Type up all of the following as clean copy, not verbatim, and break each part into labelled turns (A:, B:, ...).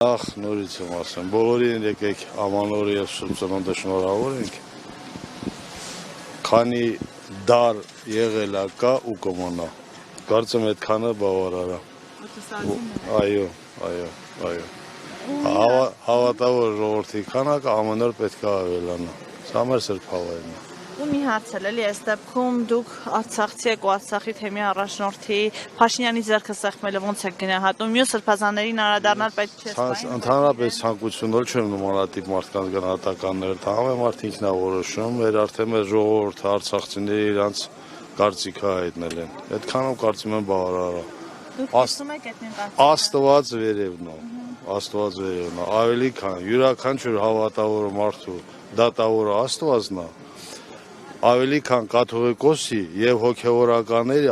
A: Ախ, նորից եմ ասեմ, բոլորին եկեք ամանորը և Սուրբ Ծնունդը շնորհավորենք, քանի դար եղել է կա ու կմնա, կարծեմ այդքանը բավարար է։ Այո, հավատավոր ժողովրդի քանակը ամեն օր պետք է ավելանա, սա մեր սրբավայրն է։
B: Ու մի հարց էլ էլի, այս դեպքում դուք Արցախցի եք ու Արցախի թեմի առաջնորդի Փաշինյանի ձեռքը սեղմելը ոնց եք գնահատում, մյուս սրբազաններին անդրադառնալ պետք չէ։
A: Ընդհանրապես ցանկություններ չեմ նմանատիպ մարդկանց գնահատականներ տամ, մարդ ինքն է որոշում, մեր արդեն մեր ժողովուրդը արցախցիները իրանց կարծիքը հայտնել են։ Այդքանում կարծում եմ բավարար է։
B: Դուք տեսնում եք այդ նույն կարծիքը։
A: Աստված վերևն է, ավելի քան յուրաքանչյուր հավատավոր մարդու դատավորը Աստվածն է, ավելի քան կաթողիկոսի եւ հոգեվորականների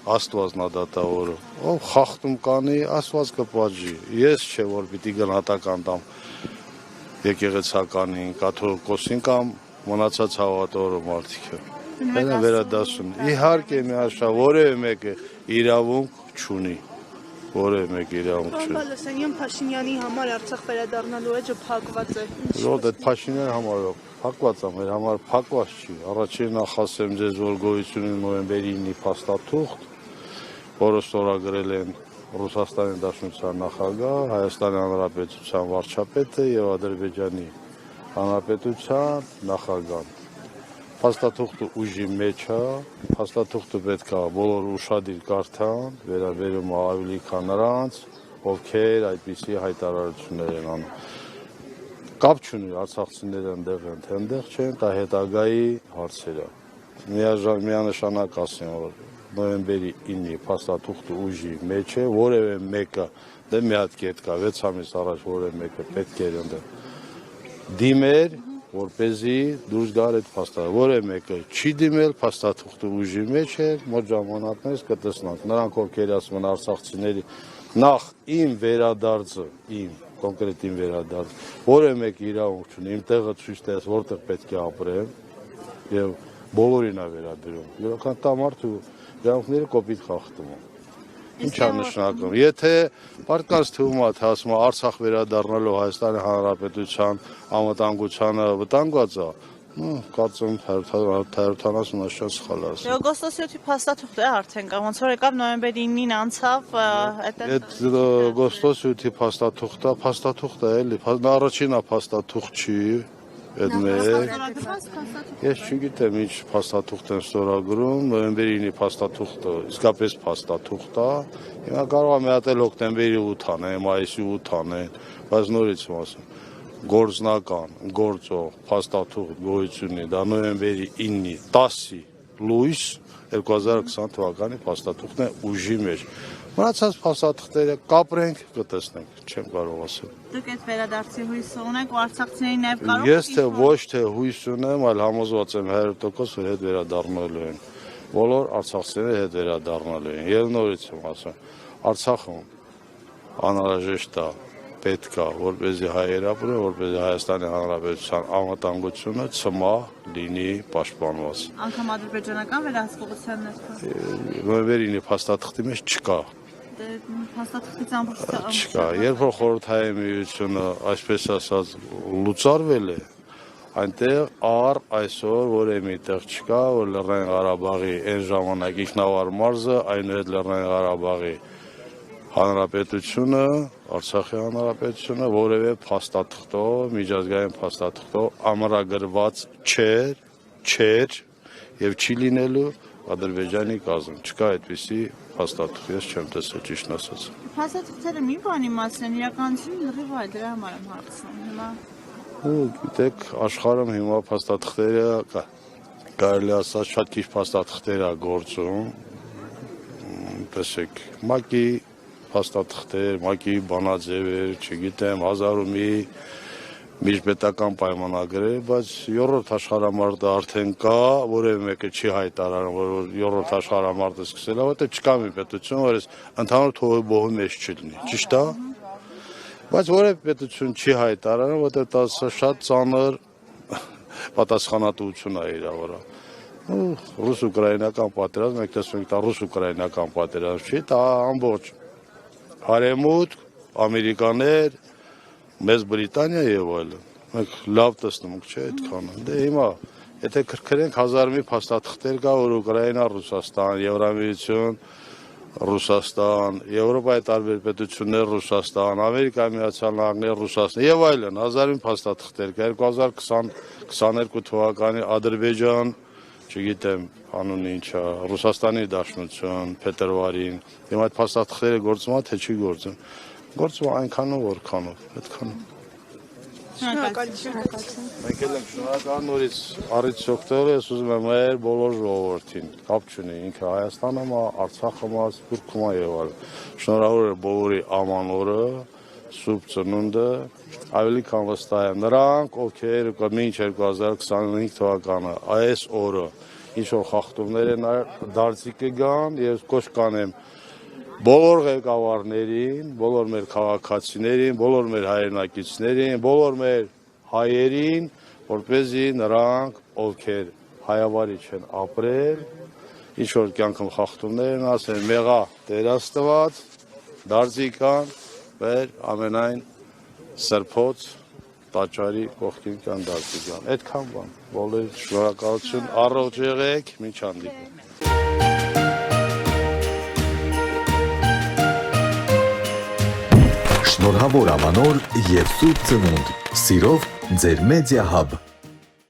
A: Աստվածն է դատավորը, ով խախտում կանի, Աստված կպատժի, ես չէ որ պիտի գնահատական տամ եկեղեցականին, կաթողիկոսին կամ մնացած հավատավոր մարդիկը, այն է վերադասում, իհարկե միաշա որևէ մեկը իրավունք չունի, որևէ մեկ իրավունք չունի։
C: Պարոն Բալասանյան, Փաշինյանի համար Արցախ վերադառնալու էջը փակված է։
A: Ոդ այդ Փաշինյանի համար փակված է, մեր համար փակված չի։ Առաջին նախ ասեմ ձեզ, որ գոյություն ունի նոյեմբերի 9-ի փաստաթուղթ, որը ստորագրել են Ռուսաստանի Դաշնության նախագահ, Հայաստանի Հանրապետության վարչապետը եւ Ադրբեջանի Հանրապետության նախագահան։ Փաստաթուղթը ուժի մեջ է, փաստաթուղթը պետք է բոլոր ուշադիր կարդան, վերաբերում է ավելի քան նրանց, ովքեր այդպիսի հայտարարություններ են անում։ Կապ չունի արցախցիները ընդեղ են, թե ընդեղ չեն, դա հետագայի հարցեր է։ Միանշանակ ասեմ, որ նոյեմբերի 9-ի փաստաթուղթը ուժի մեջ է, որևէ մեկը, դե մի հատ կետ կա, 6 ամիս առաջ որևէ մեկը պետք էր ընդեղ դիմեր, որպեսզի դուրս գար այդ փաստաթուղթը, որևէ մեկը չի դիմել, փաստաթուղթը ուժի մեջ է, մոտ ժամանակներից կտեսնանք, նրանք ովքեր ասում են արցախցիների, նախ իմ վերադարձը, կոնկրետ իմ վերադարձ, որևէ մեկ իրավունք չունի, իմ տեղը ցույց տես, որտեղ պետք է ապրեմ, եւ բոլորին է վերաբերում, յուրաքանչյուր մարդու իրավունքները կոպիտ խախտում են։ Ինչ է նշանակում, եթե մարդկանց թվում է, թե ասում է Արցախ վերադառնալու Հայաստանի Հանրապետության անվտանգությանը վտանգված է, կարծում 170 աշած սխալ է ասում։
B: Օգոստոսի 7-ի փաստաթուղթը արդեն կա, ոնց որ եկավ նոյեմբերի 9-ին անցավ,
A: այդ օգոստոսի 8-ի փաստաթուղթը էլի, առաջինը փաստաթուղթ չի, այդ մեկ, ես չգիտեմ ինչ փաստաթուղթ են ստորագրում, նոյեմբերի 9-ի փաստաթուղթը իսկապես փաստաթուղթ է, հիմա կարող է մի հատ էլ հոկտեմբերի 8 անեն, մայիսի 8 անեն, բայց նորից եմ ասում, գործնական, գործող փաստաթուղթ գոյություն ունի, դա նոյեմբերի 9-ի 10-ի լույս 2020 թվականի փաստաթուղթն է ուժի մեջ։ Մնացած փաստաթղթերը կապրենք, կտեսնենք, չեմ կարող ասել։
B: Դուք այդ վերադարձի հույս ունեք ու արցախցիներին նաև կարող եք։
A: Ես թե ոչ թե հույս ունեմ, այլ համոզված եմ 100% որ հետ վերադառնալու են։ Բոլոր արցախցիները հետ վերադառնալու են։ Եվ նորից եմ ասում, Արցախում անհրաժեշտ է, պետք է, որպեսզի հայեր ապրեն, որպեսզի Հայաստանի Հանրապետության անվտանգությունը ցմահ լինի պաշտպանված։
B: Անգամ ադրբեջանական վերահսկողության ներքո։
A: Նոյեմբերի 9-ի փաստաթղթի մեջ չկա։
B: Փաստաթղթից ամբողջ
A: չկա, երբ որ Խորհրդային Միությունը, այսպես ասած, լուծարվել է, այնտեղ այսօր որևէ միտեղ չկա, որ Լեռնային Ղարաբաղի այն ժամանակ ինքնավար մարզը, այնուհետ Լեռնային Ղարաբաղի Հանրապետությունը, Արցախի Հանրապետությունը որևէ փաստաթղթով, միջազգային փաստաթղթով ամրագրված չէր եւ չի լինելու Ադրբեջանի կազմ, չկա այդպիսի փաստաթուղթ, ես չեմ տեսել ճիշտն ասած։
B: Փաստաթղթերը մի բանի մասին են, իրականությունը լրիվ այլ, դրա համար եմ հարցնում հիմա։
A: Գիտեք, աշխարհում հիմա փաստաթղթերը կարելի ասած շատ քիչ փաստաթղթեր է գործում, տեսեք, ՄԱԿ-ի փաստաթղթեր, ՄԱԿ-ի բանաձևեր, չգիտեմ, 1001 միջպետական պայմանագրեր, բայց 7-րդ աշխարհամարտը արդեն կա, որևէ մեկը չի հայտարարում, որ 7-րդ աշխարհամարտը սկսել է, որտեղ չկա մի պետություն, որ այս ընդհանուր թողի մեջ չլինի, ճիշտ է։ Բայց որևէ պետություն չի հայտարարում, որտեղ դա շատ ծանր պատասխանատվություն է իր վրա։ Ռուս-ուկրաինական պատերազմ, եք տեսնում, դա ռուս-ուկրաինական պատերազմ չի, դա ամբողջ հարեմուտք Ամերիկաներ, Մեծ Բրիտանիա եւ այլն։ Մենք լավ տեսնում ենք, չէ՞, այդքանը։ Դե հիմա եթե քրքրենք 1000 մի փաստաթղթեր կա, որ Ուկրաինա, Ռուսաստան, Եվրամիություն, Ռուսաստան, Եվրոպայի տարբեր պետություններ, Ռուսաստան, Ամերիկայի Միացյալ Նահանգներ, Ռուսաստան եւ այլն 1000 մի փաստաթղթեր կա 2022 թվականի Ադրբեջան, չգիտեմ, անունը ինչ է, Ռուսաստանի Դաշնություն, փետրվարին։ Հիմա այդ փաստաթղթերը գործում է, թե չի գործում։ Գործում է այնքանով, որքանով, այդքանով։
C: Շնորհակալություն։
A: Մենք էլ ենք շնորհակալ նորից առիթ օգտվել ես ուզում եմ մեր բոլոր ժողովրդին, կապ չունի, ինքը Հայաստանը մա, Արցախը մա, Սփյուռքը մա եւ այլն։ Շնորհավոր եմ բոլորի աման օրը, Սուրբ Ծնունդը, ավելի քան վստահ եմ նրանք, ովքեր մինչ 2025 թվականը այս օրը ինչ որ խախտումներ են դարձի կգան եւ կոչ կանեմ բոլոր ղեկավարներին, բոլոր մեր քաղաքացիներին, բոլոր մեր հայրենակիցներին, բոլոր մեր հայերին, որպեսզի նրանք, ովքեր հայավարի չեն ապրել, ինչ որ կյանքում խախտումներ են ասել, մեղա Տեր Աստված, դարձիկան, մեր ամենայն սրբոց տաճարի կողքին կան դարձիկան։ Այդքան բան, բոլորի շնորհակալություն, առողջ եղեք, մինչ հանդիպում։
D: Շնորհավոր ամանոր եւ Սուրբ Ծնունդ։ Սիրով ձեր Մեդիա Hub